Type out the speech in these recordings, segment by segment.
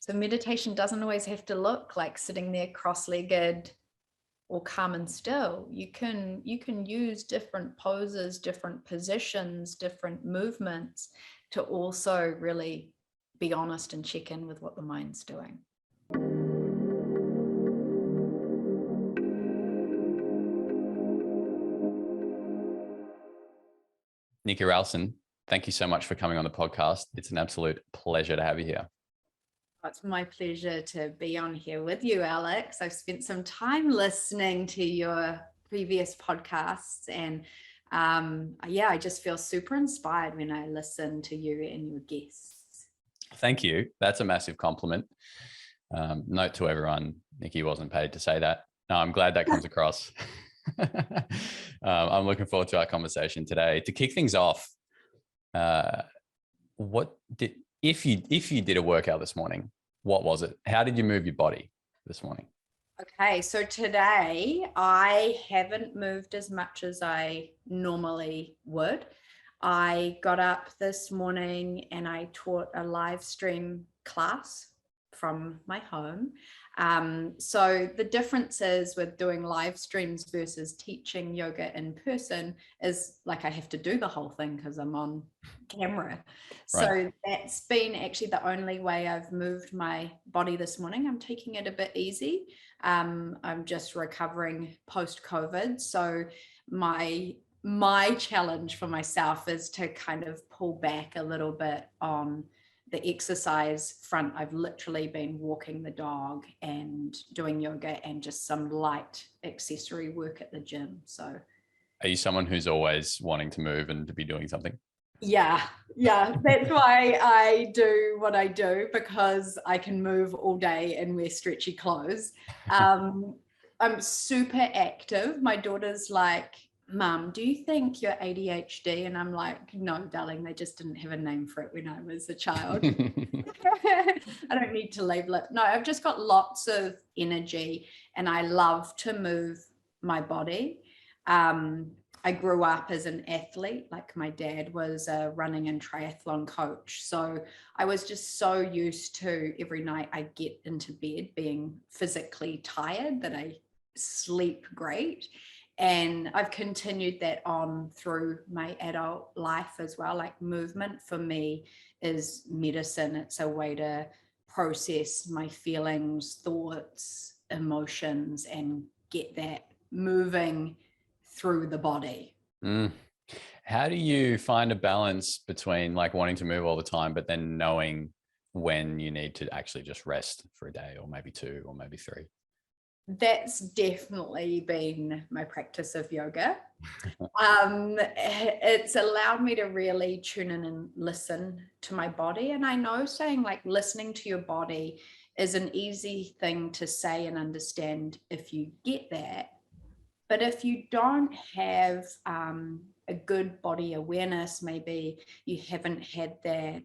So meditation doesn't always have to look like sitting there cross-legged or calm and still. You can use different poses, different positions, different movements to also really be honest and check in with what the mind's doing. Nikki Ralston, thank you so much for coming on the podcast. It's an absolute pleasure to have you here. It's my pleasure to be on here with you, Alex. I've spent some time listening to your previous podcasts, and I just feel super inspired when I listen to you and your guests. Thank you. That's a massive compliment. Note to everyone, Nikki wasn't paid to say that. No, I'm glad that comes across. I'm looking forward to our conversation today. To kick things off, if you did a workout this morning, what was it? How did you move your body this morning? Okay, so today I haven't moved as much as I normally would. I got up this morning and I taught a live stream class from my home. So the difference is with doing live streams versus teaching yoga in person is like I have to do the whole thing because I'm on camera. So Right. that's been actually the only way I've moved my body this morning. I'm taking it a bit easy. I'm just recovering post-COVID. So my challenge for myself is to kind of pull back a little bit on the exercise front. I've literally been walking the dog and doing yoga and just some light accessory work at the gym. So Are you someone who's always wanting to move and to be doing something? yeah, that's why I do what I do, because I can move all day and wear stretchy clothes. I'm super active. My daughter's like, Mum, do you think you're ADHD? And I'm like, no, darling, they just didn't have a name for it when I was a child. I don't need to label it. No, I've just got lots of energy and I love to move my body. I grew up as an athlete. Like my dad was a running and triathlon coach. So I was just so used to every night I get into bed being physically tired that I sleep great. And I've continued that on through my adult life as well. Like movement for me is medicine. It's a way to process my feelings, thoughts, emotions, and get that moving through the body. How do you find a balance between like wanting to move all the time, but then knowing when you need to actually just rest for a day or maybe 2 or maybe 3? That's definitely been my practice of yoga. It's allowed me to really tune in and listen to my body. And I know saying like listening to your body is an easy thing to say and understand if you get that. But if you don't have a good body awareness, maybe you haven't had that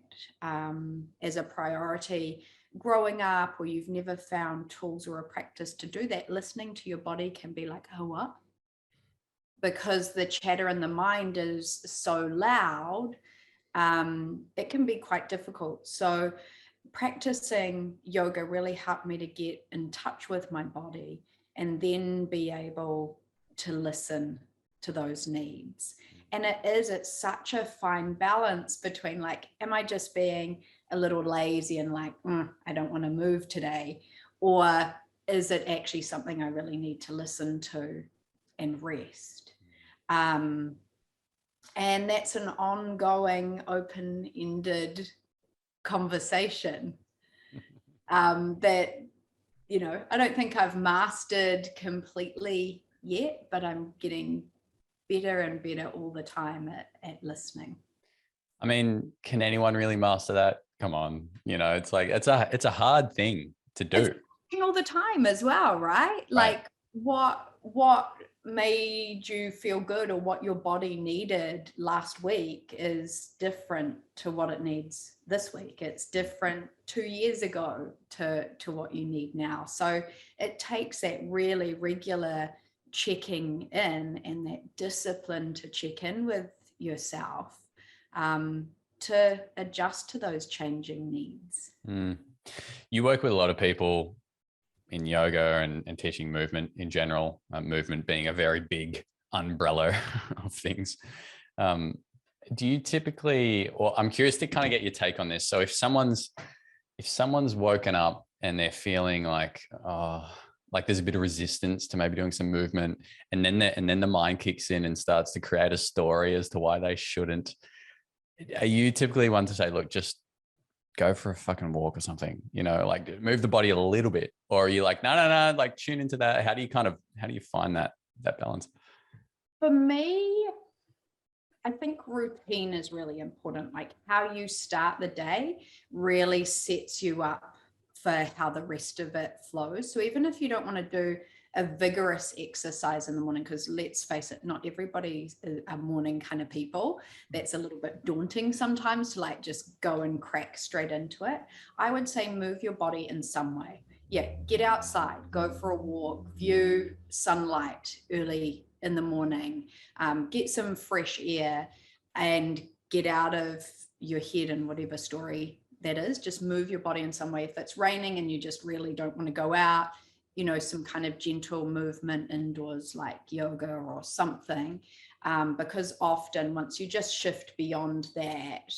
as a priority growing up, or you've never found tools or a practice to do that, listening to your body can be like, oh, what? Because the chatter in the mind is so loud, it can be quite difficult. So practicing yoga really helped me to get in touch with my body and then be able to listen to those needs. And it's such a fine balance between like, am I just being a little lazy and like, I don't want to move today? Or is it actually something I really need to listen to and rest? And that's an ongoing, open-ended conversation that, you know, I don't think I've mastered completely yet, but I'm getting better and better all the time at listening. I mean, can anyone really master that? Come on, you know, it's like it's a hard thing to do. It's all the time as well, right? Like what made you feel good or what your body needed last week is different to what it needs this week. It's different 2 years ago to what you need now. So it takes that really regular checking in and that discipline to check in with yourself to adjust to those changing needs. You work with a lot of people in yoga and teaching movement in general, movement being a very big umbrella of things. Do you typically, or I'm curious to kind of get your take on this. So if someone's woken up and they're feeling like, oh, like there's a bit of resistance to maybe doing some movement, and then the mind kicks in and starts to create a story as to why they shouldn't. Are you typically one to say, look, just go for a fucking walk or something, like move the body a little bit? Or are you like, no, like tune into that? How do you find that balance? For me, I think routine is really important. Like how you start the day really sets you up for how the rest of it flows. So even if you don't want to do a vigorous exercise in the morning, because let's face it, not everybody's a morning kind of people. That's a little bit daunting sometimes to like just go and crack straight into it. I would say move your body in some way. Yeah, get outside, go for a walk, view sunlight early in the morning, get some fresh air and get out of your head and whatever story that is. Just move your body in some way. If it's raining and you just really don't want to go out, some kind of gentle movement indoors like yoga or something, because often once you just shift beyond that,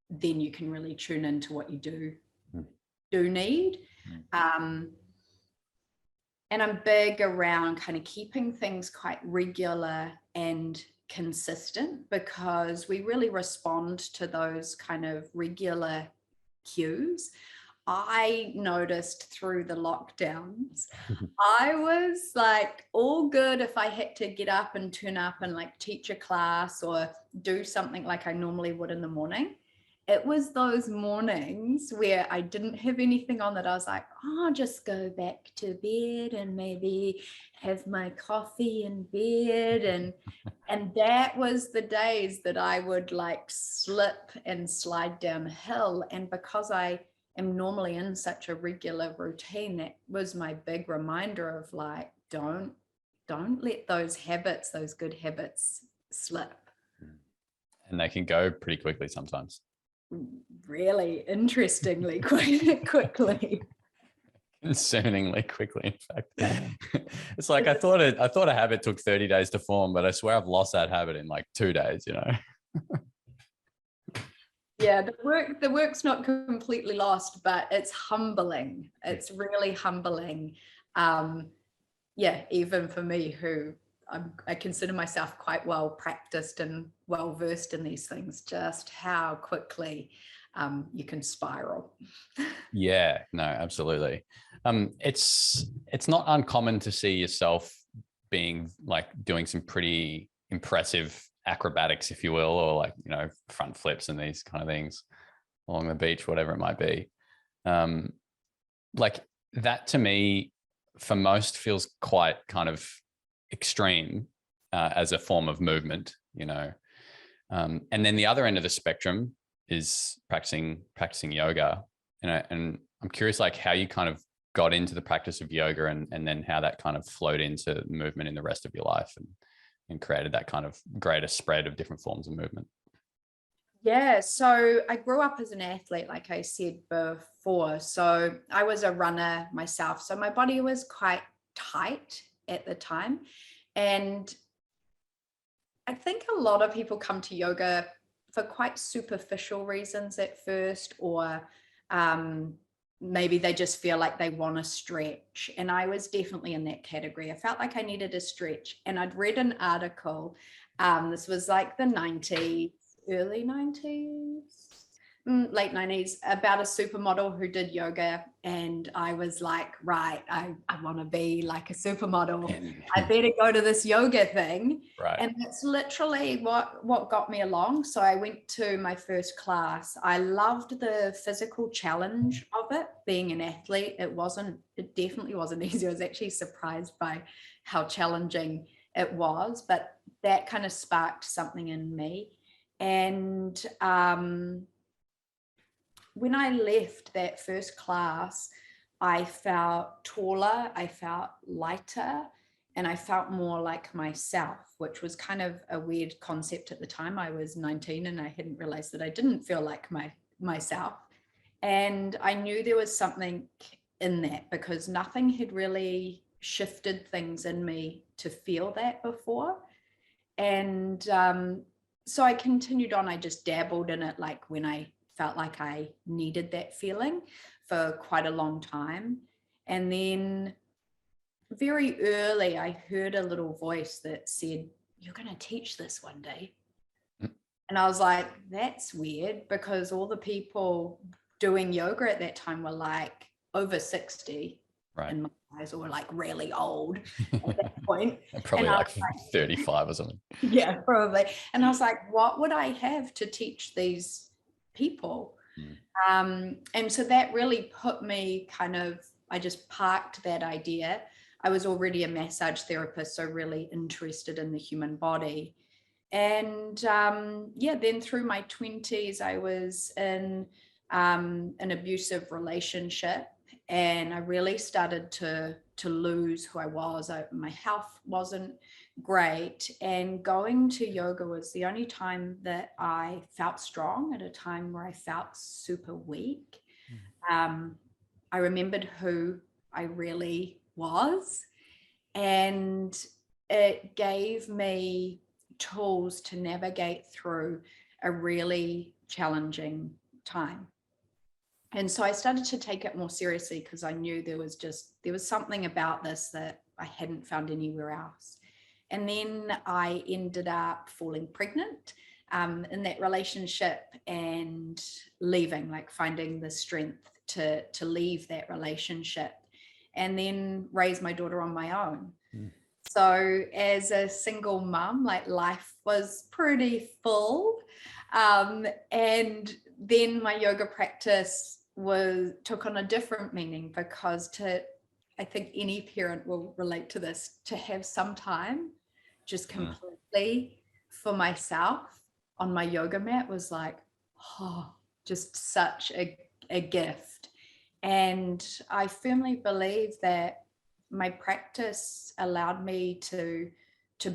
then you can really tune into what you do need. And I'm big around kind of keeping things quite regular and consistent, because we really respond to those kind of regular cues. I noticed through the lockdowns, I was like all good if I had to get up and turn up and like teach a class or do something like I normally would in the morning. It was those mornings where I didn't have anything on that I was like, oh, I'll just go back to bed and maybe have my coffee in bed. And that was the days that I would like slip and slide downhill. And because I am normally in such a regular routine, that was my big reminder of like, don't let those habits, those good habits slip. And they can go pretty quickly sometimes. Really interestingly quickly. Concerningly quickly, in fact. It's like I thought a habit took 30 days to form, but I swear I've lost that habit in like 2 days, Yeah, the work's not completely lost, but it's humbling. It's really humbling. Yeah, even for me, who I consider myself quite well practiced and well versed in these things, just how quickly you can spiral. Yeah, no, absolutely. It's not uncommon to see yourself being like doing some pretty impressive acrobatics, if you will, or like, front flips and these kind of things along the beach, whatever it might be. Like that to me, for most, feels quite kind of extreme as a form of movement, and then the other end of the spectrum is practicing yoga, and I'm curious like how you kind of got into the practice of yoga and then how that kind of flowed into movement in the rest of your life and created that kind of greater spread of different forms of movement. Yeah, so I grew up as an athlete, like I said before. So I was a runner myself. So my body was quite tight at the time. And I think a lot of people come to yoga for quite superficial reasons at first, or maybe they just feel like they want to stretch. And I was definitely in that category. I felt like I needed a stretch. And I'd read an article, this was like the 90s, early 90s, late 90s, about a supermodel who did yoga. And I was like, right, I want to be like a supermodel. I better go to this yoga thing. Right. And that's literally what got me along. So I went to my first class. I loved the physical challenge of it, being an athlete. It definitely wasn't easy. I was actually surprised by how challenging it was, but that kind of sparked something in me. And when I left that first class, I felt taller, I felt lighter, and I felt more like myself, which was kind of a weird concept at the time. I was 19 and I hadn't realized that I didn't feel like myself. And I knew there was something in that because nothing had really shifted things in me to feel that before. And so I continued on. I just dabbled in it, like when I felt like I needed that feeling, for quite a long time. And then very early, I heard a little voice that said, "You're going to teach this one day." And I was like, that's weird, because all the people doing yoga at that time were like over 60 Right. in my eyes, or like really old at that point. Probably And I like was like, 35 or something. yeah, probably. And I was like, what would I have to teach these people? And so that really put me kind of, I just parked that idea. I was already a massage therapist, so really interested in the human body. And yeah, then through my 20s, I was in an abusive relationship, and I really started to lose who I was. My health wasn't great, and going to yoga was the only time that I felt strong, at a time where I felt super weak. I remembered who I really was, and it gave me tools to navigate through a really challenging time. And so I started to take it more seriously, because I knew there was something about this that I hadn't found anywhere else. And then I ended up falling pregnant in that relationship, and leaving, like finding the strength to leave that relationship, and then raise my daughter on my own. So as a single mum, like, life was pretty full. And then my yoga practice took on a different meaning, because I think any parent will relate to this, to have some time just completely for myself on my yoga mat was like, oh, just such a gift. And I firmly believe that my practice allowed me to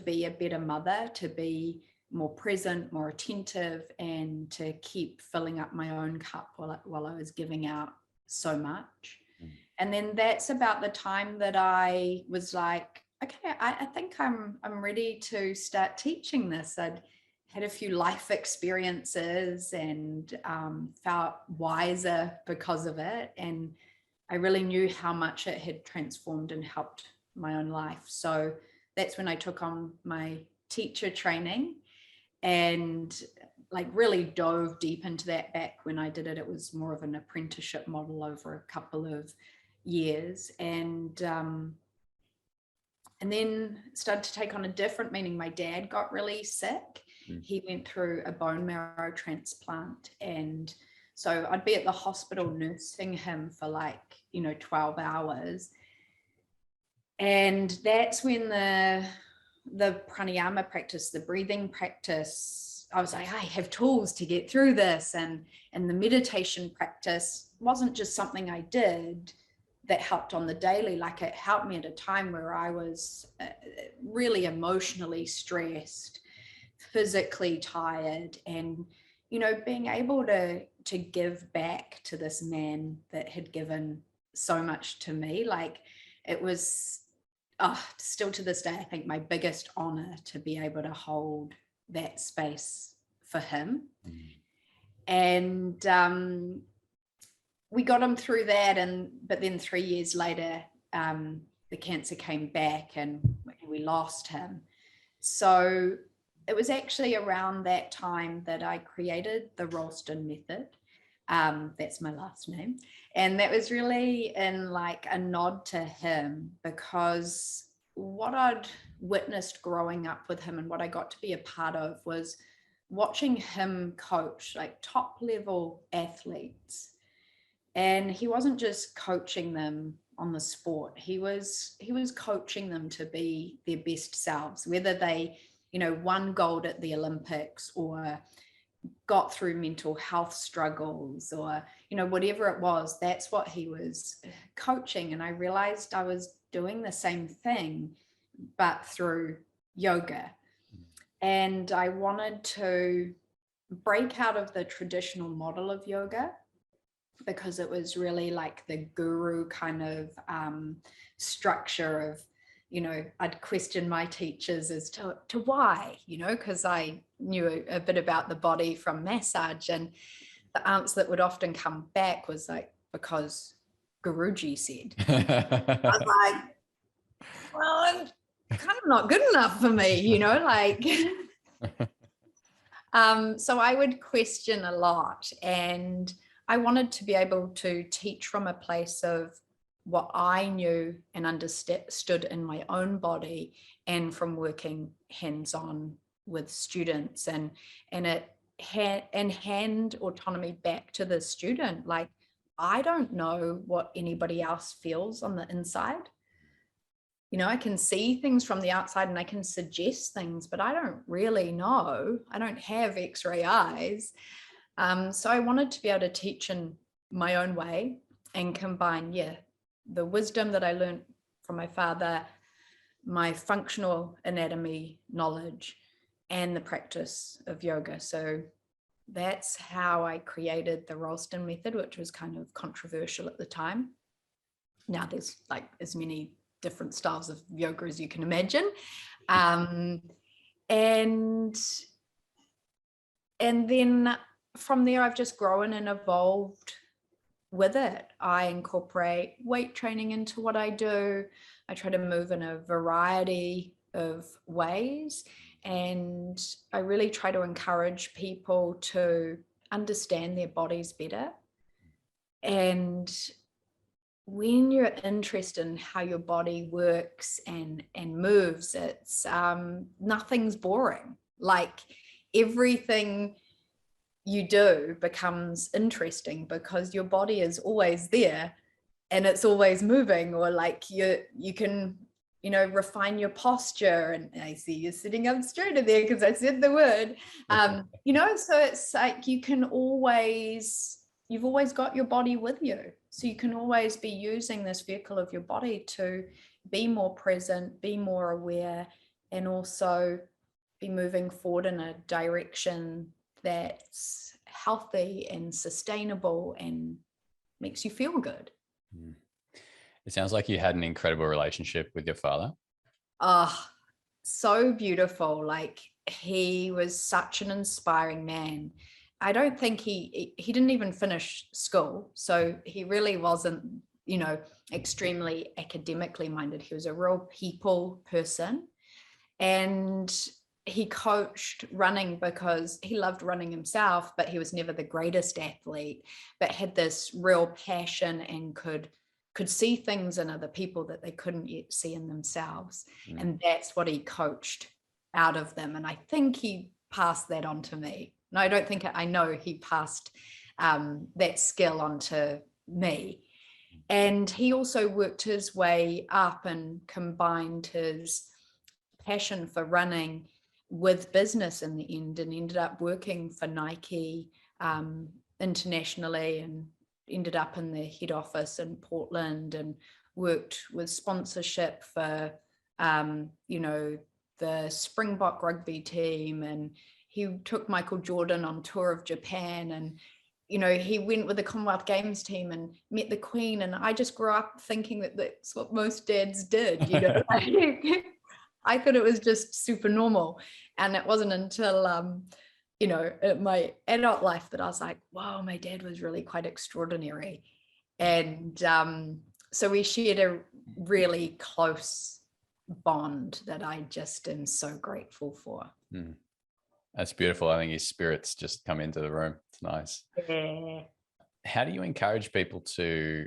be a better mother, to be more present, more attentive, and to keep filling up my own cup while I was giving out so much. And then that's about the time that I was like, okay, I think I'm ready to start teaching this. I'd had a few life experiences, and felt wiser because of it. And I really knew how much it had transformed and helped my own life. So that's when I took on my teacher training, and like really dove deep into that. Back when I did it, it was more of an apprenticeship model over a couple of years. And then started to take on a different meaning. My dad got really sick. He went through a bone marrow transplant, and so I'd be at the hospital nursing him for 12 hours. And that's when the pranayama practice, the breathing practice, I was like, I have tools to get through this. And the meditation practice wasn't just something I did that helped on the daily. Like, it helped me at a time where I was really emotionally stressed, physically tired, and being able to give back to this man that had given so much to me. Like, it was still to this day, I think, my biggest honor to be able to hold that space for him. And we got him through that, but then 3 years later, the cancer came back, and we lost him. So it was actually around that time that I created the Ralston method. That's my last name. And that was really in like a nod to him, because what I'd witnessed growing up with him and what I got to be a part of was watching him coach like top level athletes. And he wasn't just coaching them on the sport. He was coaching them to be their best selves, whether they, won gold at the Olympics, or got through mental health struggles, or, whatever it was. That's what he was coaching. And I realized I was doing the same thing, but through yoga. And I wanted to break out of the traditional model of yoga because it was really like the guru kind of structure of, you know, I'd question my teachers as to why, you know, because I knew a bit about the body from massage, and the answer that would often come back was like, because Guruji said. I was like, well, it's kind of not good enough for me, you know, like. So I would question a lot, and I wanted to be able to teach from a place of what I knew and understood in my own body, and from working hands-on with students, and hand autonomy back to the student. Like, I don't know what anybody else feels on the inside. You know, I can see things from the outside and I can suggest things, but I don't really know. I don't have X-ray eyes. So I wanted to be able to teach in my own way and combine, the wisdom that I learned from my father, my functional anatomy knowledge, and the practice of yoga. So that's how I created the Ralston method, which was kind of controversial at the time. Now there's like as many different styles of yoga as you can imagine. And then from there, I've just grown and evolved with it. I incorporate weight training into what I do. I try to move in a variety of ways. And I really try to encourage people to understand their bodies better. And when you're interested in how your body works and moves, it's nothing's boring. Like, everything you do becomes interesting because your body is always there and it's always moving, or like you can, you know, refine your posture. And I see you sitting up straighter there because I said the word, you know, so it's like you've always got your body with you. So you can always be using this vehicle of your body to be more present, be more aware, and also be moving forward in a direction that's healthy and sustainable and makes you feel good. It sounds like you had an incredible relationship with your father. Oh, so beautiful. Like, he was such an inspiring man. I don't think he didn't even finish school, so he really wasn't, you know, extremely academically minded. He was a real people person, and he coached running because he loved running himself, but he was never the greatest athlete, but had this real passion and could see things in other people that they couldn't yet see in themselves. And that's what he coached out of them. And I think he passed that on to me. No, I don't think, I know he passed that skill on to me. And he also worked his way up and combined his passion for running with business in the end, and ended up working for Nike internationally, and ended up in the head office in Portland, and worked with sponsorship for you know, the Springbok rugby team, and he took Michael Jordan on tour of Japan, and you know, he went with the Commonwealth Games team and met the Queen. And I just grew up thinking that that's what most dads did, you know. I thought it was just super normal. And it wasn't until, you know, my adult life that I was like, wow, my dad was really quite extraordinary. And so we shared a really close bond that I just am so grateful for. That's beautiful. I think his spirits just come into the room. It's nice. Yeah. How do you encourage people to,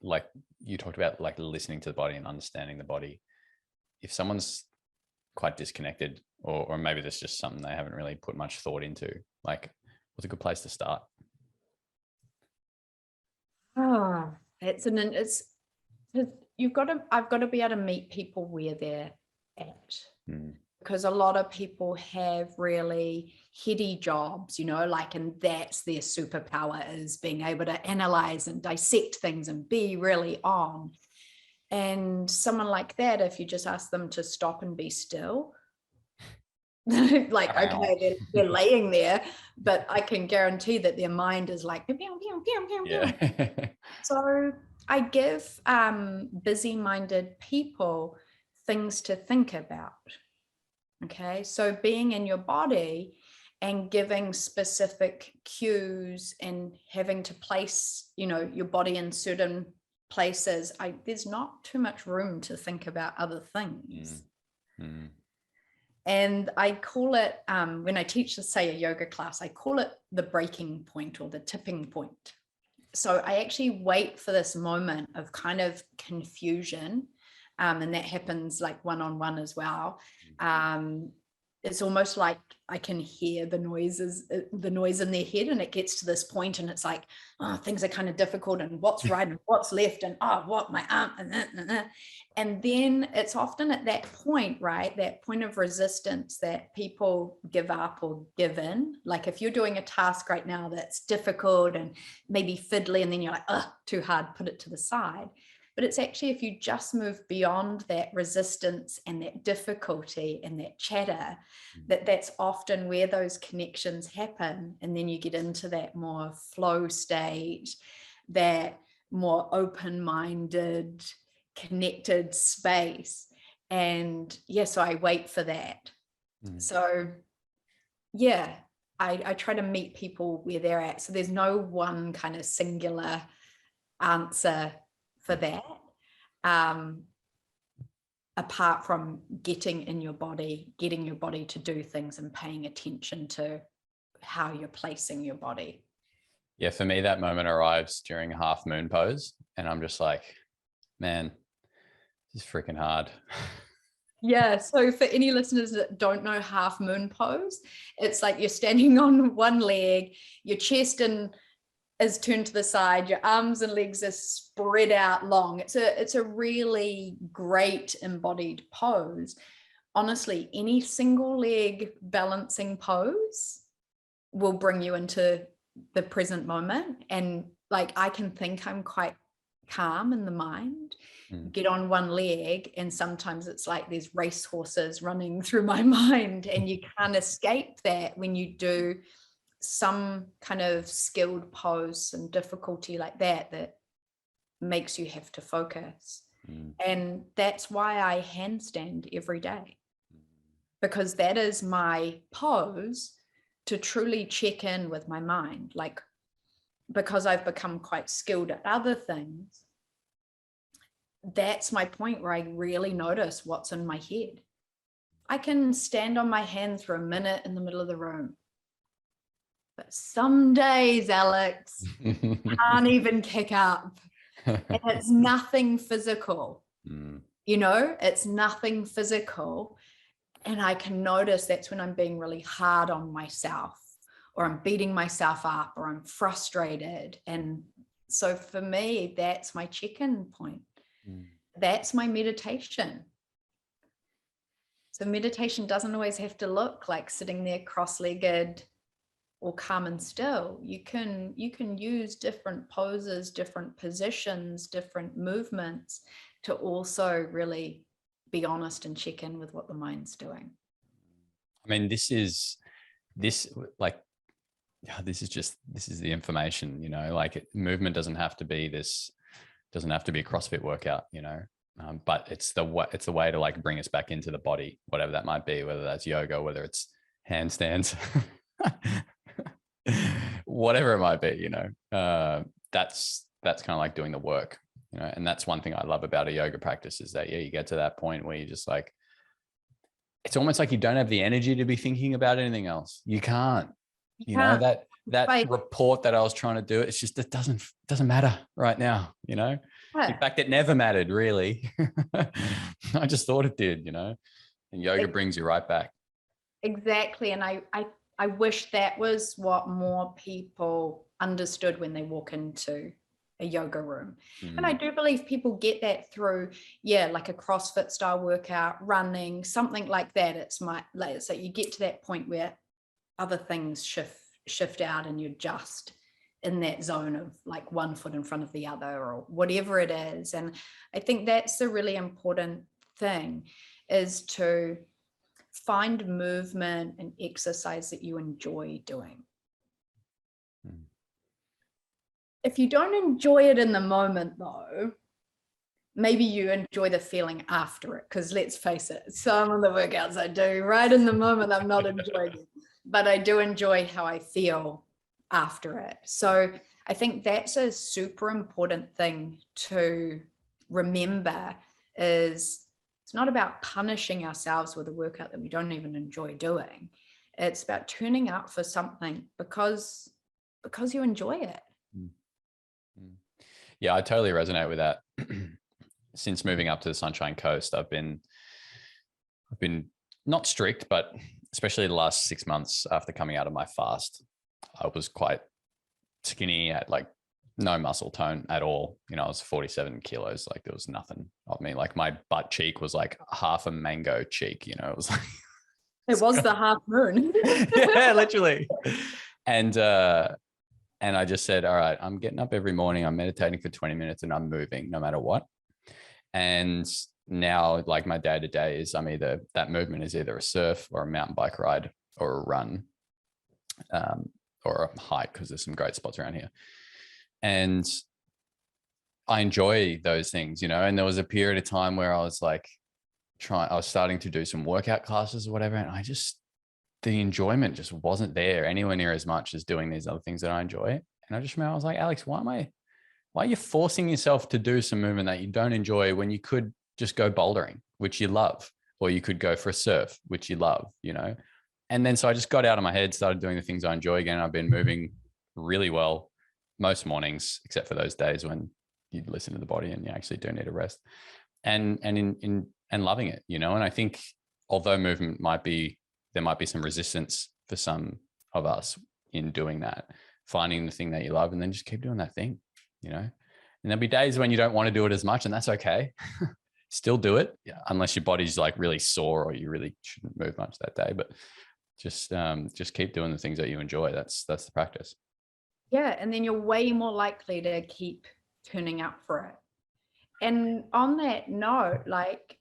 like you talked about, like listening to the body and understanding the body? If someone's quite disconnected, or maybe that's just something they haven't really put much thought into, like, what's a good place to start? Oh, it's I've got to be able to meet people where they're at. Because a lot of people have really heady jobs, you know, like, and that's their superpower, is being able to analyze and dissect things and be really on. And someone like that, if you just ask them to stop and be still, Like, okay, they're laying there, but I can guarantee that their mind is like, pew, pew, pew, pew, pew. Yeah. So I give busy-minded people things to think about. Okay, so being in your body and giving specific cues and having to place, your body in certain places, there's not too much room to think about other things. And I call it, when I teach, say, a yoga class, I call it the breaking point or the tipping point. So I actually wait for this moment of kind of confusion. And that happens like one-on-one as well. It's almost like I can hear the noise in their head, and it gets to this point and it's like, oh, things are kind of difficult, and what's right and what's left, and what my arm, and then it's often at that point, right, that point of resistance, that people give up or give in. Like if you're doing a task right now that's difficult and maybe fiddly, and then you're like, oh, too hard, put it to the side. But it's actually, if you just move beyond that resistance and that difficulty and that chatter, that's often where those connections happen. And then you get into that more flow state, that more open-minded, connected space. And so I wait for that. So I try to meet people where they're at. So there's no one kind of singular answer for that, apart from getting in your body, getting your body to do things and paying attention to how you're placing your body. Yeah, for me, that moment arrives during a half moon pose, and I'm just like, man, this is freaking hard. Yeah, so for any listeners that don't know half moon pose, it's like you're standing on one leg, your chest is turned to the side, your arms and legs are spread out long. It's a really great embodied pose. Honestly, any single leg balancing pose will bring you into the present moment. And like, I can think I'm quite calm in the mind, get on one leg, and sometimes it's like there's race horses running through my mind, and you can't escape that when you do some kind of skilled pose and difficulty like that makes you have to focus. And that's why I handstand every day, because that is my pose to truly check in with my mind. Like, because I've become quite skilled at other things, that's my point where I really notice what's in my head. I can stand on my hands for a minute in the middle of the room. But some days, Alex, can't even kick up. And it's nothing physical. It's nothing physical. And I can notice that's when I'm being really hard on myself, or I'm beating myself up, or I'm frustrated. And so for me, that's my check-in point. That's my meditation. So meditation doesn't always have to look like sitting there cross-legged or calm and still. You can use different poses, different positions, different movements to also really be honest and check in with what the mind's doing. I mean, this is the information, like movement doesn't have to be a CrossFit workout, but it's the way to like bring us back into the body, whatever that might be, whether that's yoga, whether it's handstands, whatever it might be, that's kind of like doing the work, and that's one thing I love about a yoga practice is that, you get to that point where you just like, it's almost like you don't have the energy to be thinking about anything else. You can't, that report that I was trying to do, it's just, it doesn't matter right now, In fact, it never mattered really. I just thought it did, and yoga brings you right back. Exactly. And I wish that was what more people understood when they walk into a yoga room. And I do believe people get that through, like a CrossFit style workout, running, something like that. It's so you get to that point where other things shift out and you're just in that zone of like one foot in front of the other or whatever it is. And I think that's the really important thing, is to find movement and exercise that you enjoy doing. If you don't enjoy it in the moment though, maybe you enjoy the feeling after it, because let's face it, some of the workouts I do right in the moment, I'm not enjoying it, but I do enjoy how I feel after it. So I think that's a super important thing to remember, is it's not about punishing ourselves with a workout that we don't even enjoy doing. It's about turning up for something because you enjoy it. Yeah, I totally resonate with that. Since moving up to the Sunshine Coast, I've been not strict, but especially the last 6 months after coming out of my fast, I was quite skinny, had like no muscle tone at all. You know, I was 47 kilos. Like there was nothing of me. Like my butt cheek was like half a mango cheek. You know, it was like it was the half moon. Yeah, literally. And I just said, all right, I'm getting up every morning. I'm meditating for 20 minutes and I'm moving no matter what. And now like my day to day is that movement is either a surf or a mountain bike ride or a run, or a hike, because there's some great spots around here. And I enjoy those things, you know. And there was a period of time where I was like I was starting to do some workout classes or whatever. And the enjoyment just wasn't there anywhere near as much as doing these other things that I enjoy. And I just remember I was like, Alex, why are you forcing yourself to do some movement that you don't enjoy when you could just go bouldering, which you love, or you could go for a surf, which you love, you know? And then, so I just got out of my head, started doing the things I enjoy again. I've been moving really well most mornings, except for those days when you listen to the body and you actually do need a rest, and loving it, you know? And I think although movement there might be some resistance for some of us in doing that, finding the thing that you love and then just keep doing that thing, you know? And there'll be days when you don't want to do it as much, and that's okay. Still do it, unless your body's like really sore or you really shouldn't move much that day. But just keep doing the things that you enjoy. That's the practice. Yeah, and then you're way more likely to keep turning up for it. And on that note, like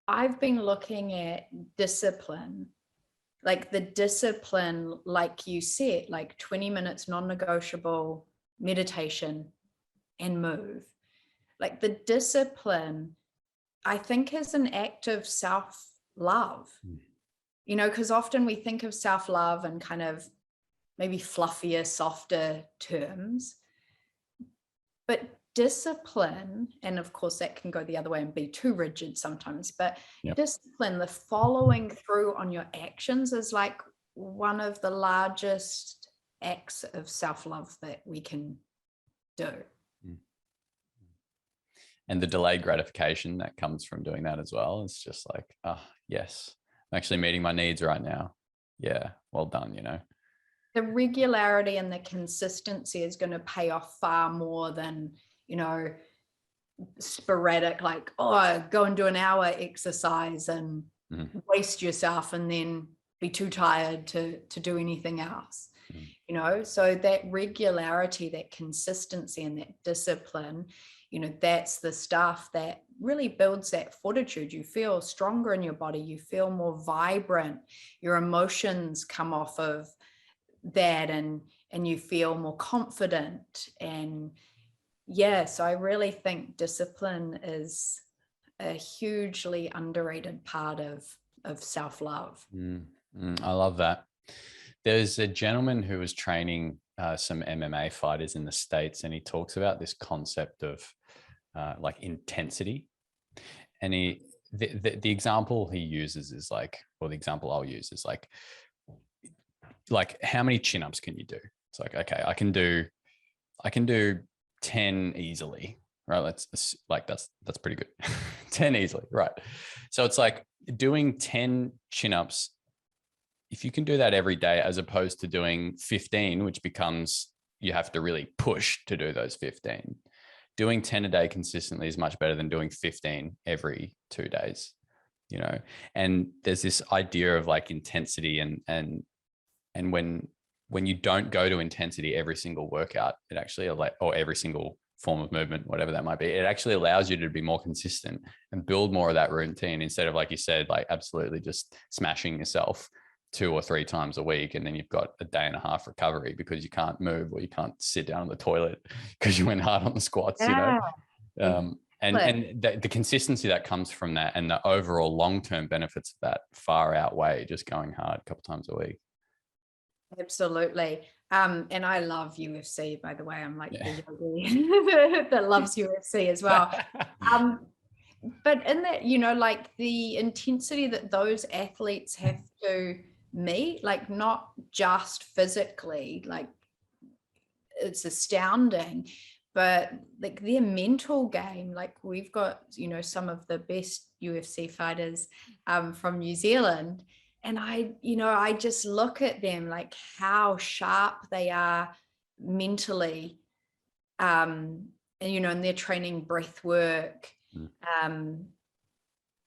I've been looking at discipline, like the discipline, like you said, like 20 minutes non-negotiable meditation and move. Like the discipline, I think, is an act of self-love, you know, because often we think of self-love in kind of maybe fluffier, softer terms, but discipline, and of course that can go the other way and be too rigid sometimes, but discipline, the following through on your actions, is like one of the largest acts of self-love that we can do. And the delayed gratification that comes from doing that as well. It's just like, oh, yes, I'm actually meeting my needs right now. Yeah, well done, you know. The regularity and the consistency is going to pay off far more than, you know, sporadic, like, oh, go and do an hour exercise and waste yourself and then be too tired to do anything else. You know, so that regularity, that consistency and that discipline, you know, that's the stuff that really builds that fortitude. You feel stronger in your body, you feel more vibrant, your emotions come off of that, and you feel more confident. And so I really think discipline is a hugely underrated part of self-love. I love that. There's a gentleman who was training some MMA fighters in the States, and he talks about this concept of like intensity. And the example he uses is like, or the example I'll use is like how many chin-ups can you do? It's like, okay, I can do 10 easily, right? That's pretty good. 10 easily, right? So it's like doing 10 chin-ups, if you can do that every day, as opposed to doing 15, which becomes you have to really push to do those 15. Doing 10 a day consistently is much better than doing 15 every 2 days, you know? And there's this idea of like intensity, and when you don't go to intensity every single workout, it actually, or every single form of movement, whatever that might be, it actually allows you to be more consistent and build more of that routine instead of, like you said, like absolutely just smashing yourself 2 or 3 times a week. And then you've got a day and a half recovery because you can't move or you can't sit down on the toilet because you went hard on the squats, you know? And the consistency that comes from that and the overall long-term benefits of that far outweigh just going hard a couple times a week. Absolutely. And I love UFC, by the way. I'm like the yogi that loves UFC as well. But in that, you know, like the intensity that those athletes have to meet, like not just physically, like it's astounding, but like their mental game, like we've got, you know, some of the best UFC fighters from New Zealand. And I just look at them, like how sharp they are mentally, and, you know, and they're training breath work.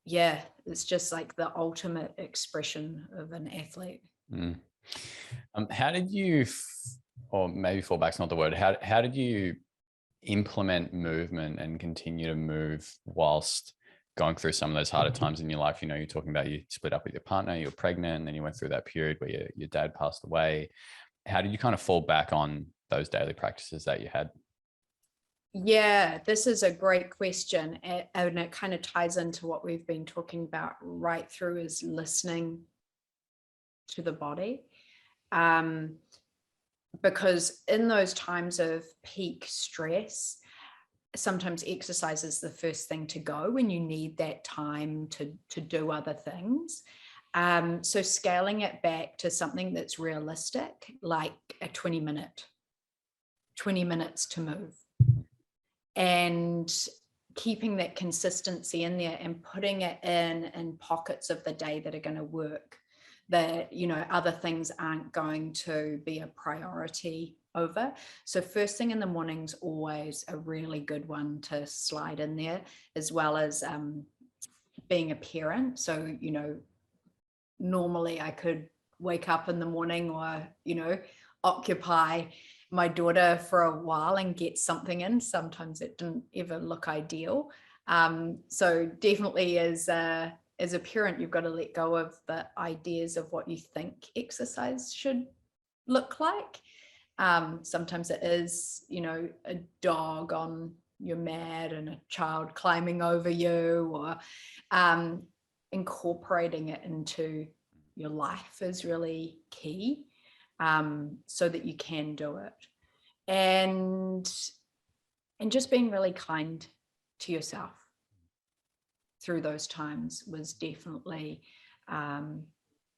Yeah, it's just like the ultimate expression of an athlete. How did you, or maybe fallback's not the word, how did you implement movement and continue to move whilst going through some of those harder times in your life? You know, you're talking about you split up with your partner, you were pregnant, and then you went through that period where your dad passed away. How did you kind of fall back on those daily practices that you had? Yeah, this is a great question. And it kind of ties into what we've been talking about right through, is listening to the body. Because in those times of peak stress, sometimes exercise is the first thing to go when you need that time to do other things. So scaling it back to something that's realistic, like a 20 minutes to move, and keeping that consistency in there and putting it in pockets of the day that are going to work, that, you know, other things aren't going to be a priority over. So first thing in the morning's always a really good one to slide in there, as well as being a parent. So, you know, normally I could wake up in the morning or, you know, occupy my daughter for a while and get something in. Sometimes it didn't ever look ideal. So definitely as a parent, you've got to let go of the ideas of what you think exercise should look like. Sometimes it is, you know, a dog on your mat and a child climbing over you, or incorporating it into your life is really key, so that you can do it. And just being really kind to yourself through those times was definitely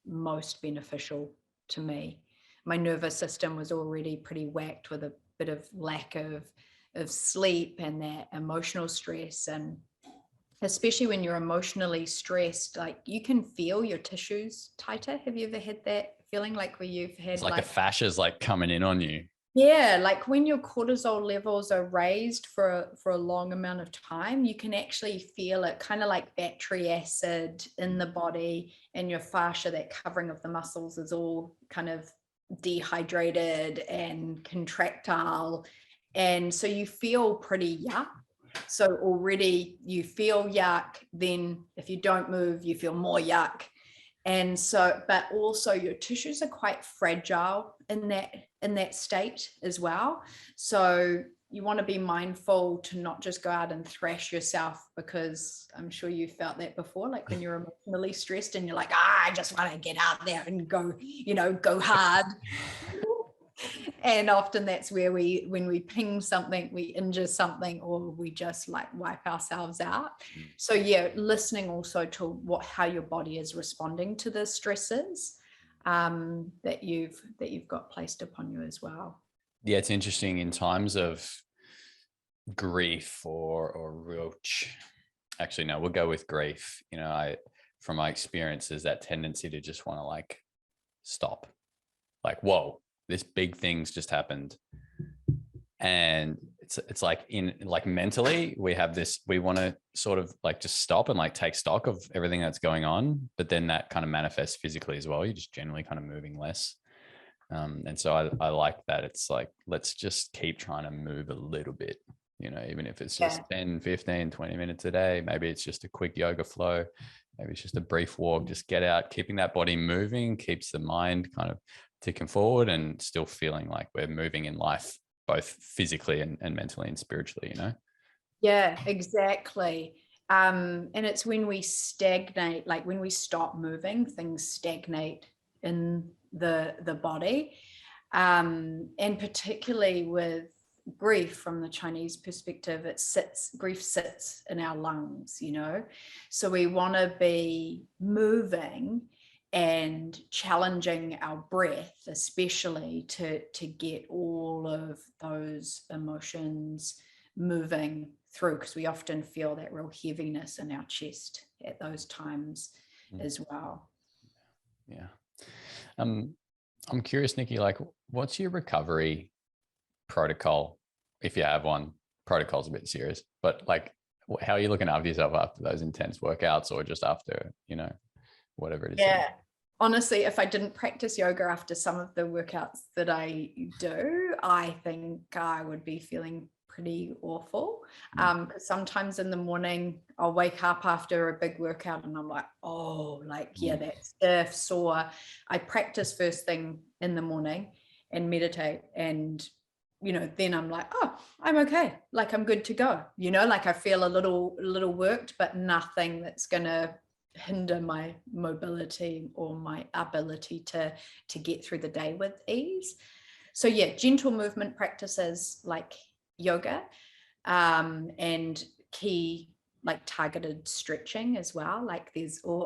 most beneficial to me. My nervous system was already pretty whacked with a bit of lack of sleep and that emotional stress. And especially when you're emotionally stressed, like you can feel your tissues tighter. Have you ever had that feeling, like where you've had It's like the fascia's like coming in on you? Yeah, like when your cortisol levels are raised for a long amount of time, you can actually feel it, kind of like battery acid in the body, and your fascia, that covering of the muscles, is all kind of dehydrated and contractile. And so you feel pretty yuck. So already you feel yuck. Then if you don't move, you feel more yuck. And so, but also your tissues are quite fragile in that state as well. So you want to be mindful to not just go out and thrash yourself, because I'm sure you felt that before, like when you're emotionally stressed and you're like, I just want to get out there and go, you know, go hard. And often that's where when we ping something, we injure something, or we just like wipe ourselves out. So yeah, listening also to how your body is responding to the stresses that you've got placed upon you as well. Yeah, it's interesting in times of grief or real. Actually, no, we'll go with grief. You know, from my experience, there's that tendency to just want to like stop, like, whoa, this big thing's just happened. And it's like mentally we have this, we want to sort of like just stop and like take stock of everything that's going on, but then that kind of manifests physically as well. You're just generally kind of moving less. And so I like that. It's like, let's just keep trying to move a little bit, you know, even if it's just Yeah. 10, 15, 20 minutes a day. Maybe it's just a quick yoga flow. Maybe it's just a brief walk. Just get out, keeping that body moving keeps the mind kind of ticking forward and still feeling like we're moving in life, both physically and mentally and spiritually, you know? Yeah, exactly. And it's when we stagnate, like when we stop moving, things stagnate in the body. And particularly with grief, from the Chinese perspective, grief sits in our lungs, you know. So we want to be moving and challenging our breath, especially to get all of those emotions moving through, because we often feel that real heaviness in our chest at those times as well. Yeah. I'm curious, Nikki, like, what's your recovery protocol, if you have one? Protocol's a bit serious, but like, how are you looking after yourself after those intense workouts, or just after, you know, whatever it is? Yeah. Honestly, if I didn't practice yoga after some of the workouts that I do, I think I would be feeling pretty awful. Because sometimes in the morning I'll wake up after a big workout and I'm like, oh, like, yeah, that's stiff, sore. I practice first thing in the morning and meditate, and you know, then I'm like, oh, I'm okay, like I'm good to go, you know, like I feel a little worked, but nothing that's gonna hinder my mobility or my ability to get through the day with ease. So yeah, gentle movement practices like yoga, and key like targeted stretching as well. Like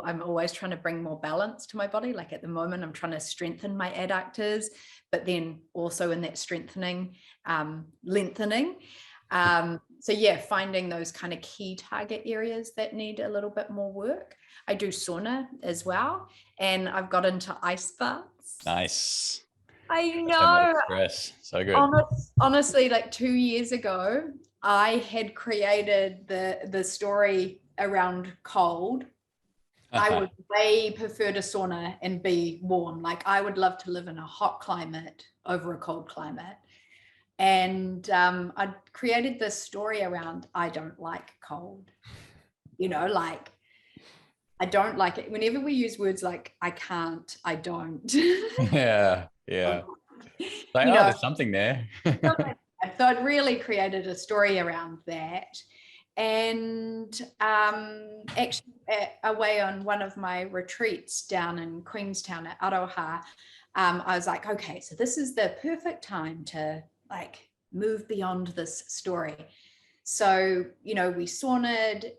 I'm always trying to bring more balance to my body. Like at the moment, I'm trying to strengthen my adductors, but then also in that strengthening, lengthening. So yeah, finding those kind of key target areas that need a little bit more work. I do sauna as well, and I've got into ice baths. Nice. I know. Stress. So good. Honestly, like 2 years ago, I had created the story around cold. I would way prefer to sauna and be warm. Like I would love to live in a hot climate over a cold climate. And I created this story around, I don't like cold. You know, like I don't like it. Whenever we use words like I can't, I don't. Yeah. Yeah. Like, You oh, know, there's something there. so I'd really created a story around that. And actually, away on one of my retreats down in Queenstown at Aroha, I was like, okay, so this is the perfect time to like move beyond this story. So, you know, we saunaed,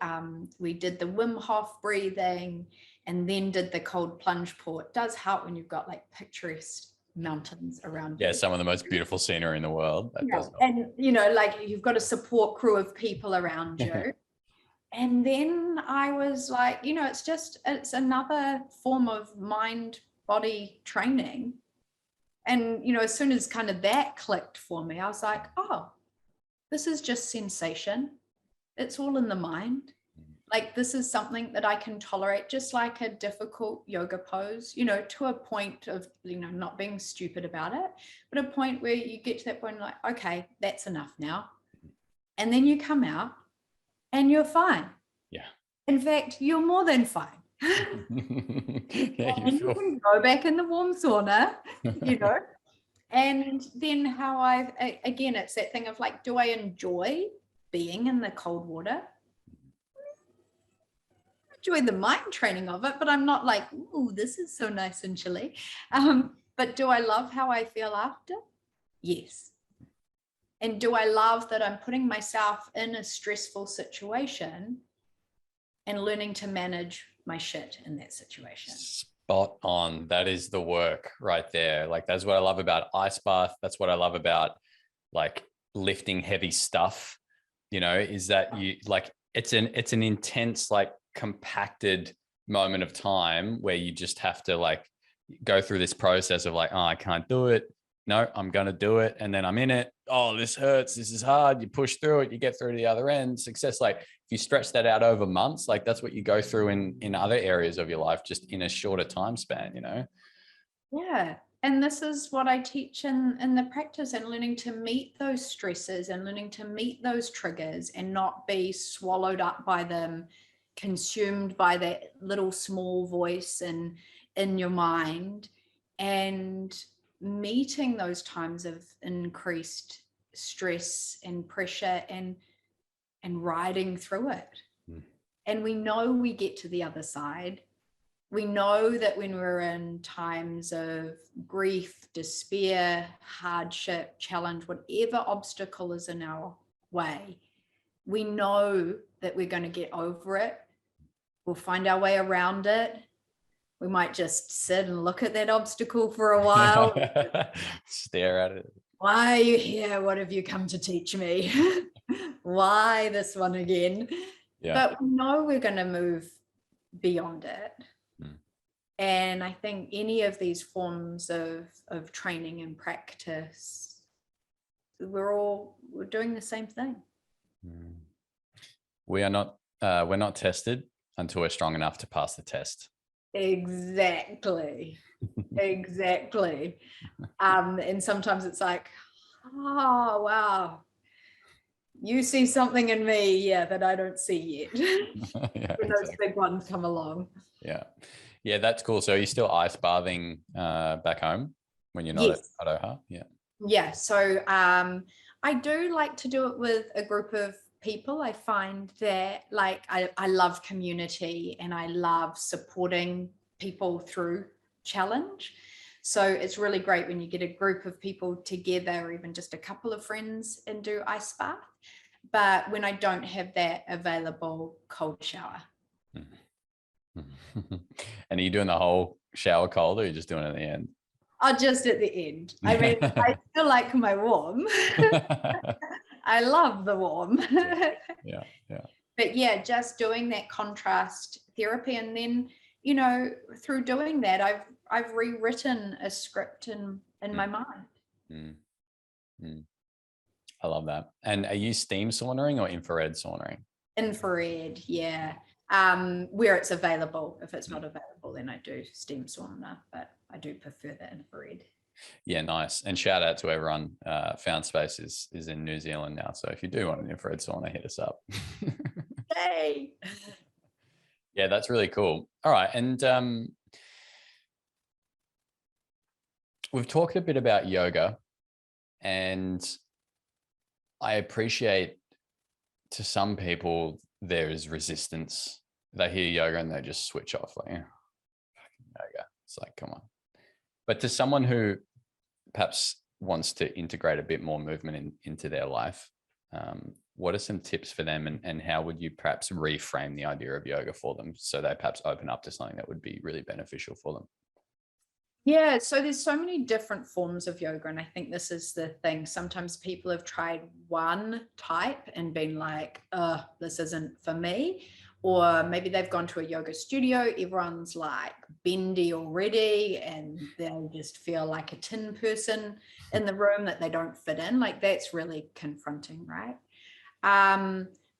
we did the Wim Hof breathing, and then did the cold plunge pour. It does help when you've got like picturesque mountains around you. Yeah, some of the most beautiful scenery in the world. That does help. And you know, like you've got a support crew of people around you. And then I was like, you know, it's another form of mind body training. And you know, as soon as kind of that clicked for me, I was like, oh, this is just sensation. It's all in the mind. Like this is something that I can tolerate, just like a difficult yoga pose, you know, to a point of, you know, not being stupid about it, but a point where you get to that point like, okay, that's enough now. And then you come out and you're fine. Yeah. In fact, you're more than fine. Yeah, And you can go back in the warm sauna, you know. And then again, it's that thing of like, do I enjoy being in the cold water? Enjoy the mind training of it, but I'm not like, ooh, this is so nice and chilly. But do I love how I feel after? Yes. And do I love that I'm putting myself in a stressful situation and learning to manage my shit in that situation? Spot on. That is the work right there. Like that's what I love about ice bath. That's what I love about like lifting heavy stuff, you know, is that you like it's an intense, like compacted moment of time where you just have to like go through this process of like, oh, I can't do it. No, I'm going to do it. And then I'm in it. Oh, this hurts. This is hard. You push through it. You get through to the other end. Success. Like if you stretch that out over months, like that's what you go through in other areas of your life, just in a shorter time span, you know? Yeah. And this is what I teach in the practice, and learning to meet those stresses and learning to meet those triggers and not be swallowed up by them, consumed by that little small voice in your mind, and meeting those times of increased stress and pressure and riding through it. And we know we get to the other side. We know that when we're in times of grief, despair, hardship, challenge, whatever obstacle is in our way, we know that we're going to get over it. We'll find our way around it. We might just sit and look at that obstacle for a while. Stare at it. Why are you here? What have you come to teach me? Why this one again? Yeah. But we know we're going to move beyond it. And I think any of these forms of training and practice, we're doing the same thing. We're not tested until we're strong enough to pass the test. Exactly. Exactly. And sometimes it's like, oh, wow, you see something in me, that I don't see yet. Yeah, when those big ones come along. Yeah, that's cool. So are you still ice bathing back home when you're not at Aloha? Yeah. So I do like to do it with a group of people. I find that I love community and I love supporting people through challenge. So it's really great when you get a group of people together, or even just a couple of friends, and do ice bath. But when I don't have that available, cold shower. And are you doing the whole shower cold, or are you just doing it at the end? Oh, just at the end. I mean, I still like my warm. I love the warm. Yeah. But yeah, just doing that contrast therapy. And then, through doing that, I've rewritten a script in my mind. I love that. And are you steam saunering or infrared saunering? Infrared, yeah. Where it's available. If it's not available, then I do steam sauna, but I do prefer the infrared. Yeah, nice. And shout out to everyone. Found Space is in New Zealand now, so if you do want an infrared sauna, hit us up. Hey. Yeah, that's really cool. All right, and we've talked a bit about yoga, and I appreciate, to some people, there is resistance. They hear yoga and they just switch off, like, fucking yoga. It's like, come on. But to someone who perhaps wants to integrate a bit more movement into their life, what are some tips for them, and how would you perhaps reframe the idea of yoga for them so they perhaps open up to something that would be really beneficial for them? Yeah, so there's so many different forms of yoga, and I think this is the thing. Sometimes people have tried one type and been like, this isn't for me. Or maybe they've gone to a yoga studio, everyone's like bendy already, and they just feel like a tin person in the room that they don't fit in. Like, that's really confronting, right?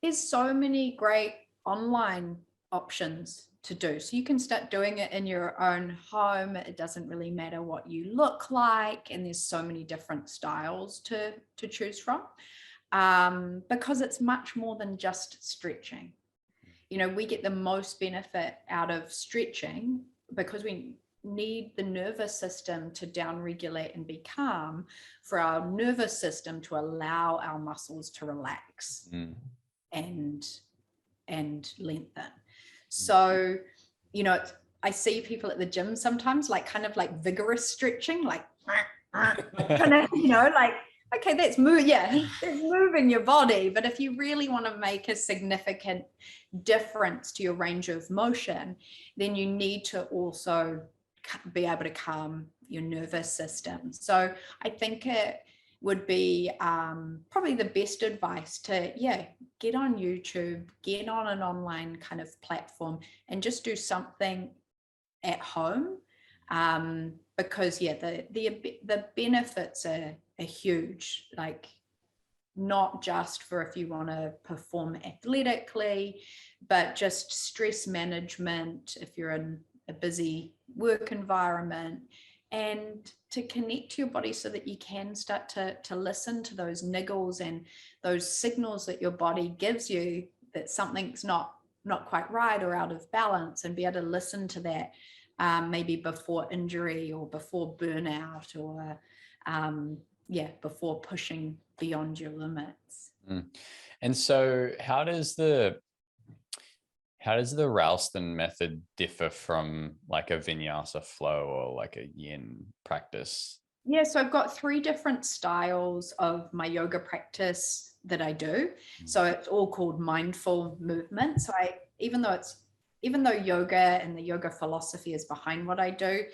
There's so many great online options to do. So you can start doing it in your own home. It doesn't really matter what you look like. And there's so many different styles to choose from, because it's much more than just stretching. We get the most benefit out of stretching because we need the nervous system to downregulate and be calm, for our nervous system to allow our muscles to relax and lengthen. So, I see people at the gym sometimes, like kind of like vigorous stretching, like kind of, like, okay, that's moving your body. But if you really want to make a significant difference to your range of motion, then you need to also be able to calm your nervous system. So I think it would be probably the best advice to get on YouTube, get on an online kind of platform, and just do something at home, because the benefits are huge. Like, not just for if you want to perform athletically, but just stress management if you're in a busy work environment, and to connect to your body so that you can start to listen to those niggles and those signals that your body gives you that something's not quite right or out of balance, and be able to listen to that maybe before injury or before burnout or before pushing beyond your limits. And so how does the Ralston method differ from like a Vinyasa flow or like a yin practice? Yeah, so I've got 3 different styles of my yoga practice that I do. So it's all called mindful movement. So even though yoga and the yoga philosophy is behind what I do,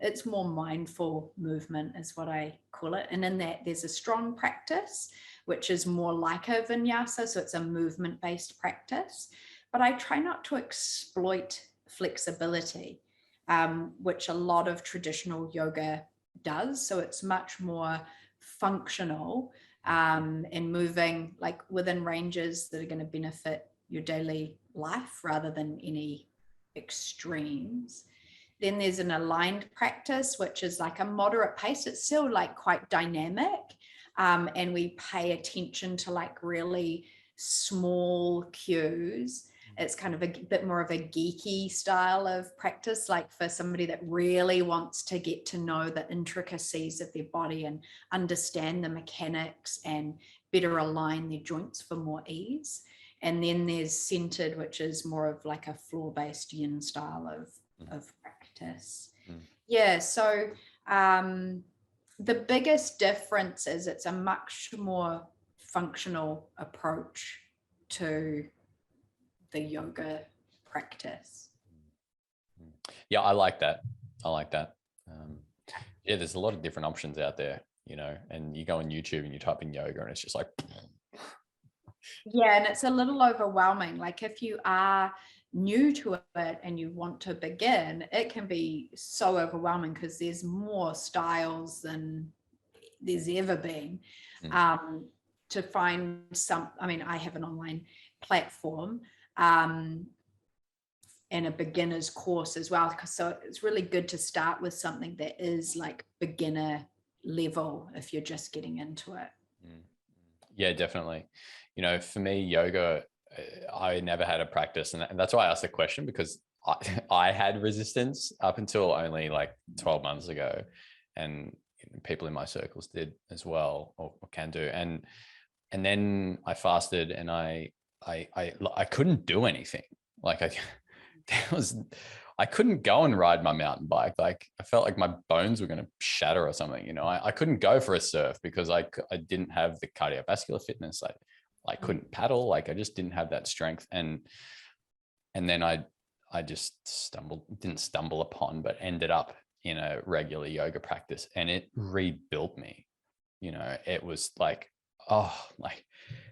it's more mindful movement is what I call it. And in that, there's a strong practice, which is more like a vinyasa. So it's a movement-based practice. But I try not to exploit flexibility, which a lot of traditional yoga does. So it's much more functional and moving like within ranges that are going to benefit your daily life rather than any extremes. Then there's an aligned practice, which is like a moderate pace. It's still like quite dynamic. And we pay attention to like really small cues. It's kind of a bit more of a geeky style of practice, like for somebody that really wants to get to know the intricacies of their body and understand the mechanics and better align their joints for more ease. And then there's centered, which is more of like a floor-based yin style of practice. Yeah, so the biggest difference is it's a much more functional approach to the yoga practice. Yeah, I like that. Yeah, there's a lot of different options out there, you know, and you go on YouTube and you type in yoga and it's just like, yeah, and it's a little overwhelming. Like if you are new to it and you want to begin, it can be so overwhelming because there's more styles than there's ever been. To find I have an online platform and a beginner's course as well. So it's really good to start with something that is like beginner level if you're just getting into it. Yeah, definitely. You know, for me, yoga, I never had a practice. And that's why I asked the question, because I had resistance up until only like 12 months ago. And people in my circles did as well, or can do. And then I fasted and I couldn't do anything. Like I couldn't go and ride my mountain bike. Like I felt like my bones were going to shatter or something. You know, I couldn't go for a surf because I didn't have the cardiovascular fitness. I couldn't paddle. Like I just didn't have that strength. And then I just didn't stumble upon, but ended up in a regular yoga practice, and it rebuilt me. You know, it was like,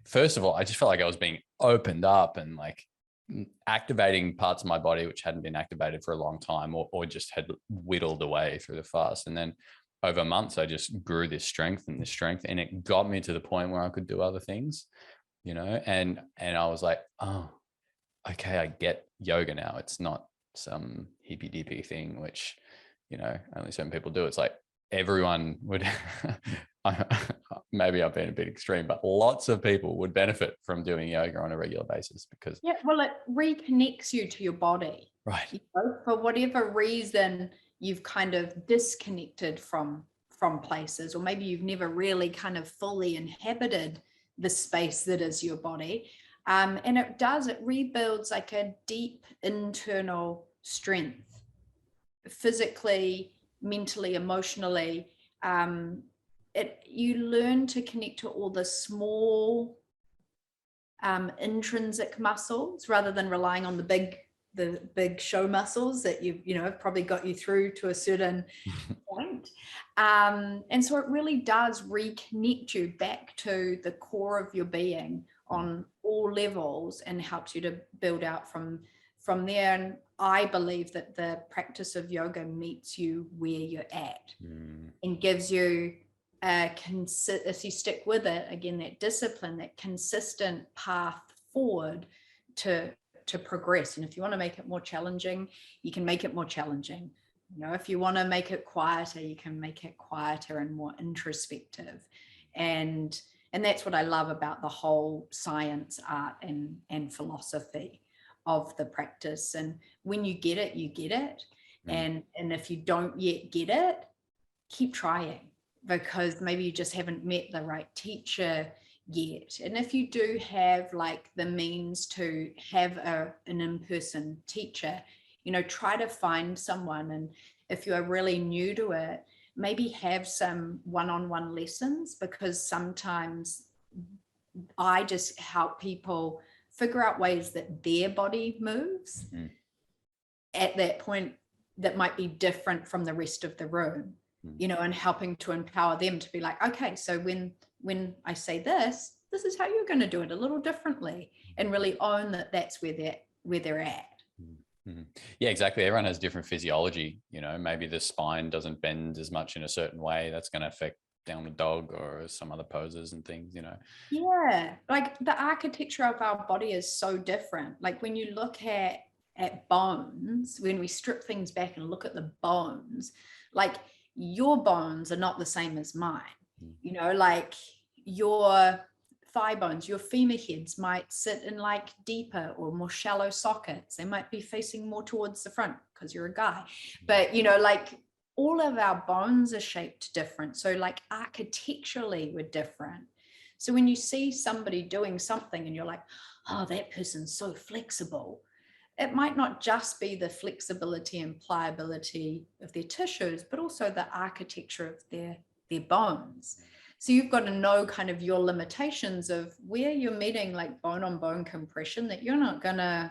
first of all, I just felt like I was being opened up and like activating parts of my body which hadn't been activated for a long time, or just had whittled away through the fast. And then over months, I just grew this strength, and it got me to the point where I could do other things, you know, and I was like, oh, okay, I get yoga now. It's not some hippy dippy thing, which, you know, only certain people do. It's like everyone would, maybe I've been a bit extreme, but lots of people would benefit from doing yoga on a regular basis because. Yeah, well, it reconnects you to your body. Right. You know, for whatever reason, you've kind of disconnected from places, or maybe you've never really kind of fully inhabited the space that is your body. And it rebuilds like a deep internal strength, physically, mentally, emotionally. You learn to connect to all the small intrinsic muscles rather than relying on the big show muscles that you know have probably got you through to a certain point. And so it really does reconnect you back to the core of your being on all levels and helps you to build out from there. And I believe that the practice of yoga meets you where you're at and gives you if you stick with it, again, that discipline, that consistent path forward to progress. And if you want to make it more challenging, you can make it more challenging. You know, if you want to make it quieter, you can make it quieter and more introspective. And that's what I love about the whole science, art, and philosophy of the practice. And when you get it, you get it. And if you don't yet get it, keep trying, because maybe you just haven't met the right teacher yet. And if you do have like the means to have an in-person teacher, you know, try to find someone. And if you are really new to it, maybe have some one-on-one lessons, because sometimes I just help people figure out ways that their body moves at that point that might be different from the rest of the room, you know, and helping to empower them to be like, okay, so when I say this is how you're going to do it a little differently, and really own that that's where they're at. Yeah, exactly. Everyone has different physiology. You know, maybe the spine doesn't bend as much in a certain way. That's going to affect down the dog or some other poses and things, you know. Yeah, like the architecture of our body is so different. Like when you look at bones, when we strip things back and look at the bones, like your bones are not the same as mine. You know, like your thigh bones, your femur heads might sit in like deeper or more shallow sockets. They might be facing more towards the front because you're a guy. But, you know, like all of our bones are shaped different. So like architecturally we're different. So when you see somebody doing something and you're like, oh, that person's so flexible, it might not just be the flexibility and pliability of their tissues, but also the architecture of their bones. So you've got to know kind of your limitations of where you're meeting like bone on bone compression, that you're not going to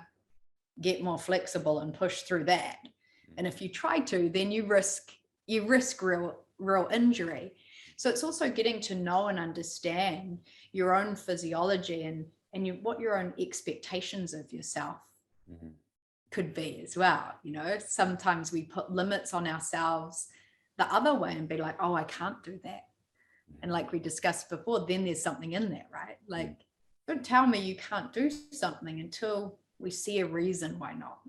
get more flexible and push through that. And if you try to, then you risk real injury. So it's also getting to know and understand your own physiology and what your own expectations of yourself could be as well. You know, sometimes we put limits on ourselves the other way and be like, oh, I can't do that. And like we discussed before, then there's something in there, right? Like, don't tell me you can't do something until we see a reason why not.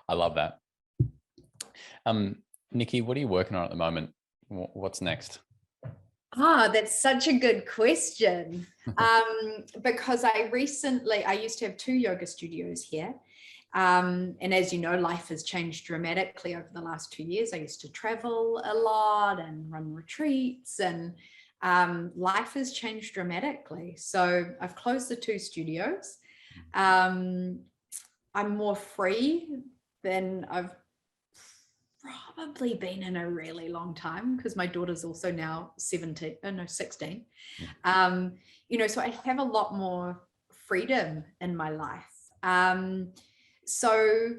I love that. Nikki, what are you working on at the moment? What's next? That's such a good question. Because I used to have 2 yoga studios here. And as you know, life has changed dramatically over the last 2 years. I used to travel a lot and run retreats, and life has changed dramatically. So I've closed the 2 studios. I'm more free than I've probably been in a really long time, because my daughter's also now 16. You know, so I have a lot more freedom in my life. So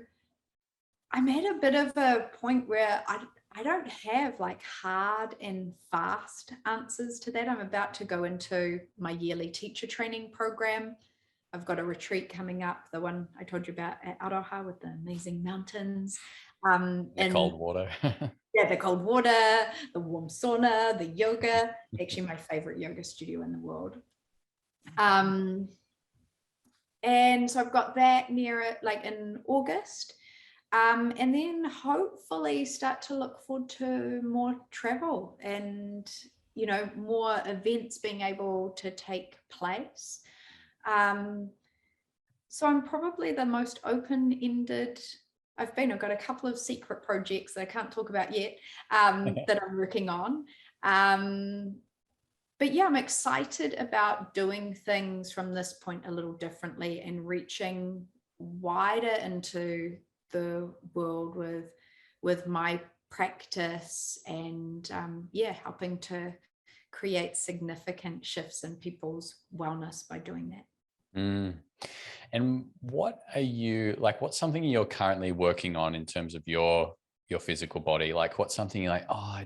I'm at a bit of a point where I don't have like hard and fast answers to that. I'm about to go into my yearly teacher training program. I've got a retreat coming up, the one I told you about at Aroha with the amazing mountains. The cold water. Yeah, the cold water, the warm sauna, the yoga. Actually, my favorite yoga studio in the world. And so I've got that near it, like in August. And then hopefully start to look forward to more travel and, you know, more events being able to take place. So I'm probably the most open-ended I've got a couple of secret projects that I can't talk about yet, that I'm working on. But yeah, I'm excited about doing things from this point a little differently and reaching wider into the world with my practice, and helping to create significant shifts in people's wellness by doing that. And what are you like? What's something you're currently working on in terms of your physical body? Like, what's something you're like, oh,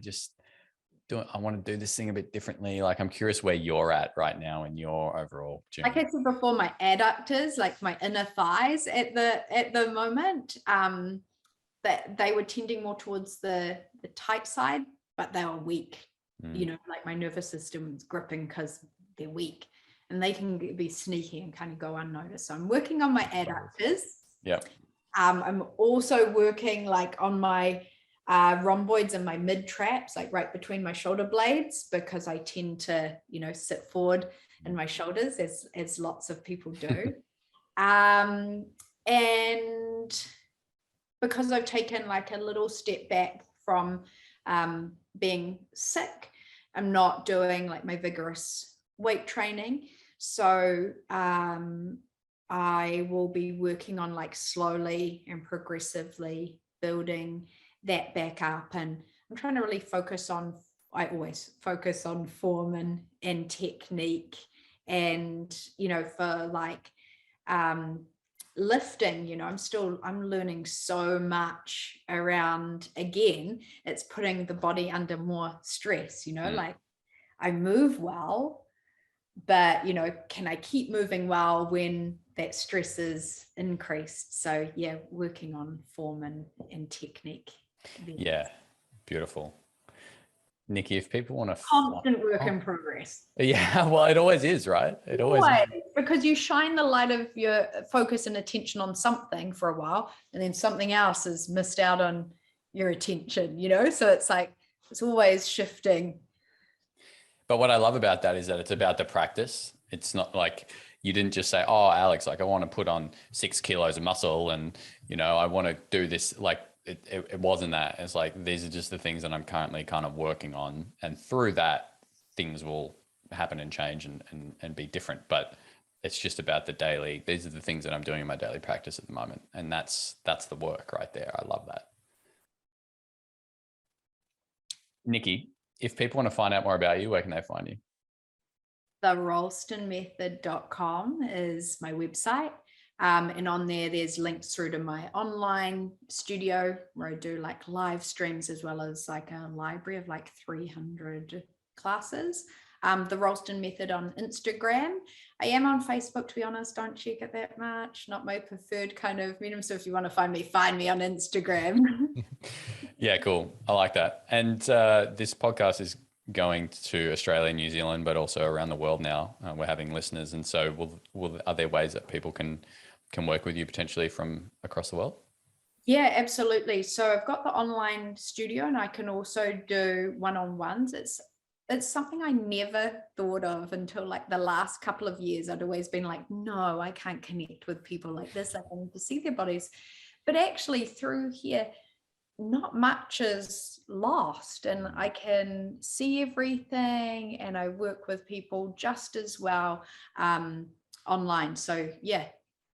I want to do this thing a bit differently. Like, I'm curious where you're at right now in your overall journey. Like I said before, my adductors, like my inner thighs at the moment, that they were tending more towards the tight side, but they were weak. You know, like my nervous system was gripping because they're weak. And they can be sneaky and kind of go unnoticed. So I'm working on my adductors. Yep. I'm also working like on my rhomboids and my mid traps, like right between my shoulder blades, because I tend to, sit forward in my shoulders as lots of people do. And because I've taken like a little step back from being sick, I'm not doing like my vigorous weight training. So I will be working on like slowly and progressively building that back up. And I'm trying to really I always focus on form and technique. And, for like lifting, I'm learning so much around, again, it's putting the body under more stress, like I move well, but can I keep moving well when that stress is increased? So yeah, working on form and technique. Yeah, beautiful. Nikki, if people want to Constant work in progress. Yeah, well, it always is, right? It always is. Because you shine the light of your focus and attention on something for a while, and then something else is missed out on your attention, so it's like it's always shifting. But what I love about that is that it's about the practice. It's not like you didn't just say, oh, Alex, like I want to put on 6 kilos of muscle and, I want to do this. Like it wasn't that. It's like, these are just the things that I'm currently kind of working on. And through that, things will happen and change and be different. But it's just about these are the things that I'm doing in my daily practice at the moment. And that's the work right there. I love that. Nikki, if people want to find out more about you, where can they find you? theralstonmethod.com is my website. And on there's links through to my online studio where I do like live streams, as well as like a library of like 300 classes. The Ralston Method on Instagram. I am on Facebook, to be honest. Don't check it that much. Not my preferred kind of medium. So if you want to find me on Instagram. Yeah, cool. I like that. And this podcast is going to Australia, New Zealand, but also around the world now. We're having listeners. And so are there ways that people can work with you potentially from across the world? Yeah, absolutely. So I've got the online studio, and I can also do one-on-ones. It's something I never thought of until like the last couple of years. I'd always been like, no, I can't connect with people like this. I need to see their bodies. But actually through here, not much is lost, and I can see everything, and I work with people just as well online. So yeah,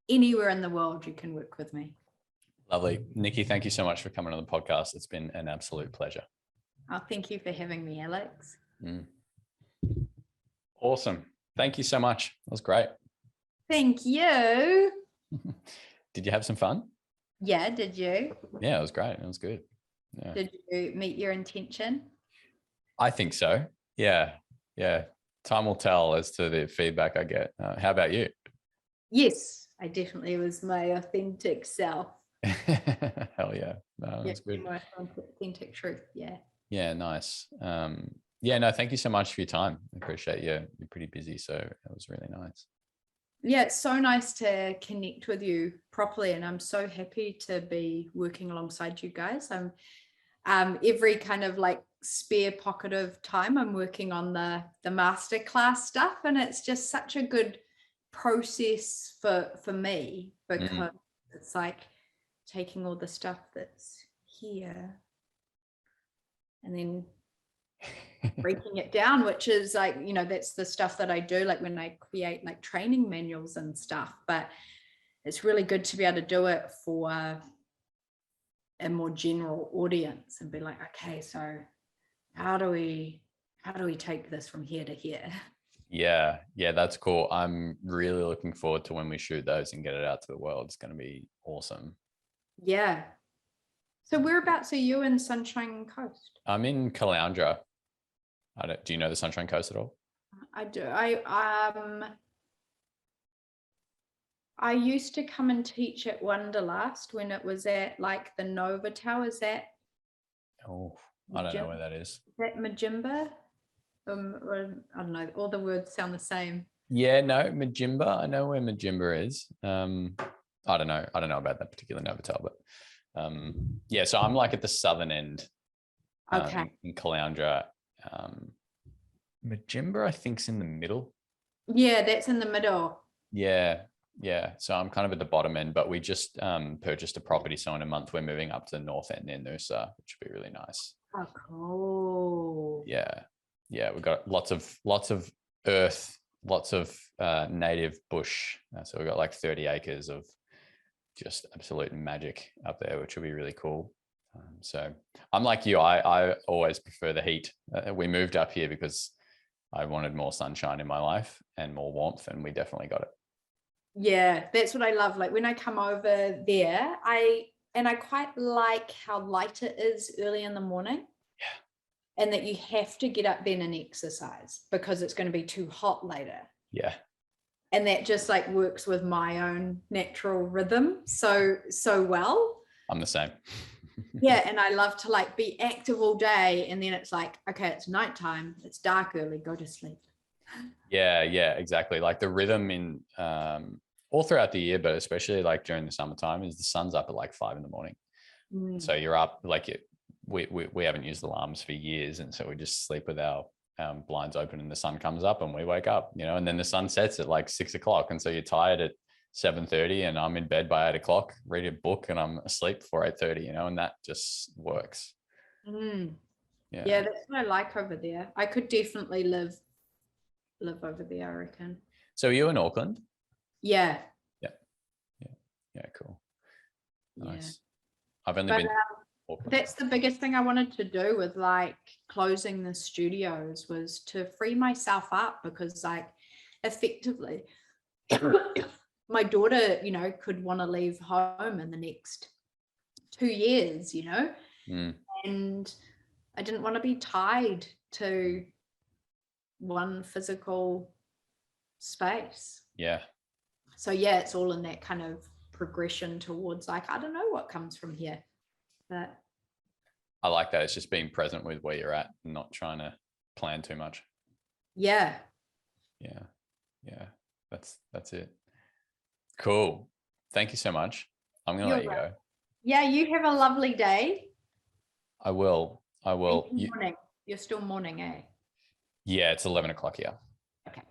anywhere in the world you can work with me. Lovely. Nikki, thank you so much for coming on the podcast. It's been an absolute pleasure. Oh, thank you for having me, Alex. Awesome. Thank you so much. That was great. Thank you. Did you have some fun? Yeah, did you? Yeah, it was great. It was good. Yeah. Did you meet your intention? I think so. Yeah. Time will tell as to the feedback I get. How about you? Yes, I definitely was my authentic self. Hell yeah. No, that's good. My authentic truth. Yeah. Yeah, nice. No, thank you so much for your time. I appreciate you. You're pretty busy, so it was really nice. Yeah, it's so nice to connect with you properly, and I'm so happy to be working alongside you guys. I'm every kind of like spare pocket of time, I'm working on the masterclass stuff, and it's just such a good process for me, because it's like taking all the stuff that's here and then breaking it down, which is like, that's the stuff that I do, like when I create like training manuals and stuff. But it's really good to be able to do it for a more general audience and be like, okay, so how do we take this from here to here? Yeah, that's cool. I'm really looking forward to when we shoot those and get it out to the world. It's going to be awesome. Yeah. So whereabouts are you in Sunshine Coast? I'm in Caloundra. Do you know the Sunshine Coast at all? I do. I used to come and teach at Wonderlust when it was at like the Nova Tower. Is that? Oh, I don't know where that is. Is that Majimba? Or, I don't know. All the words sound the same. Yeah, no, Majimba. I know where Majimba is. I don't know. I don't know about that particular Novotel, but yeah. So I'm like at the southern end, Okay. in Caloundra. Majimba, I think's in the middle. Yeah, that's in the middle. Yeah, yeah. So I'm kind of at the bottom end, but we just purchased a property. So in a month, we're moving up to the north end near Noosa, which would be really nice. Oh, cool. Yeah, yeah. We've got lots of earth, lots of native bush. So we've got like 30 acres of just absolute magic up there, which will be really cool. So I'm like you. I always prefer the heat. We moved up here because I wanted more sunshine in my life and more warmth, and we definitely got it. Yeah, that's what I love. Like when I come over there, I quite like how light it is early in the morning. Yeah. And that you have to get up then and exercise because it's going to be too hot later. Yeah. And that just like works with my own natural rhythm so well. I'm the same. Yeah, and I love to like be active all day, and then it's like, okay, it's nighttime, it's dark early, go to sleep. Yeah, exactly. Like the rhythm in all throughout the year, but especially like during the summertime, is the sun's up at like 5 a.m. So you're up like we haven't used alarms for years, and so we just sleep with our blinds open, and the sun comes up, and we wake up, and then the sun sets at like 6 o'clock, and so you're tired at 7:30, and I'm in bed by 8 o'clock, read a book, and I'm asleep before 8:30, and that just works. Yeah, that's what I like over there. I could definitely live over there, I reckon. So are you in Auckland? Yeah, cool. Nice. Yeah. I've only been that's the biggest thing I wanted to do with like closing the studios, was to free myself up, because like effectively my daughter, could want to leave home in the next 2 years, and I didn't want to be tied to one physical space. Yeah. So yeah, it's all in that kind of progression towards like, I don't know what comes from here, but I like that. It's just being present with where you're at and not trying to plan too much. Yeah. That's it. Cool. Thank you so much. I'm going to let you go. Yeah, you have a lovely day. I will. Morning. You're still morning, eh? Yeah, it's 11 o'clock here. Okay.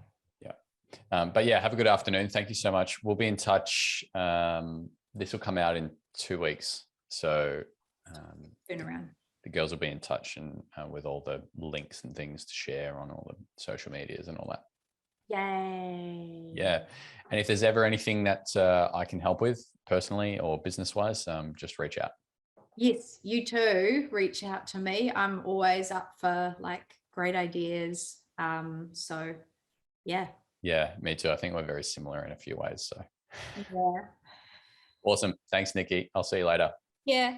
Yeah. But yeah, have a good afternoon. Thank you so much. We'll be in touch. This will come out in 2 weeks. So turn around. The girls will be in touch, and with all the links and things to share on all the social medias and all that. Yay. Yeah. And if there's ever anything that I can help with personally or business-wise, just reach out. Yes, you too. Reach out to me. I'm always up for like great ideas. So yeah. Yeah, me too. I think we're very similar in a few ways. So yeah. Awesome. Thanks, Nikki. I'll see you later. Yeah.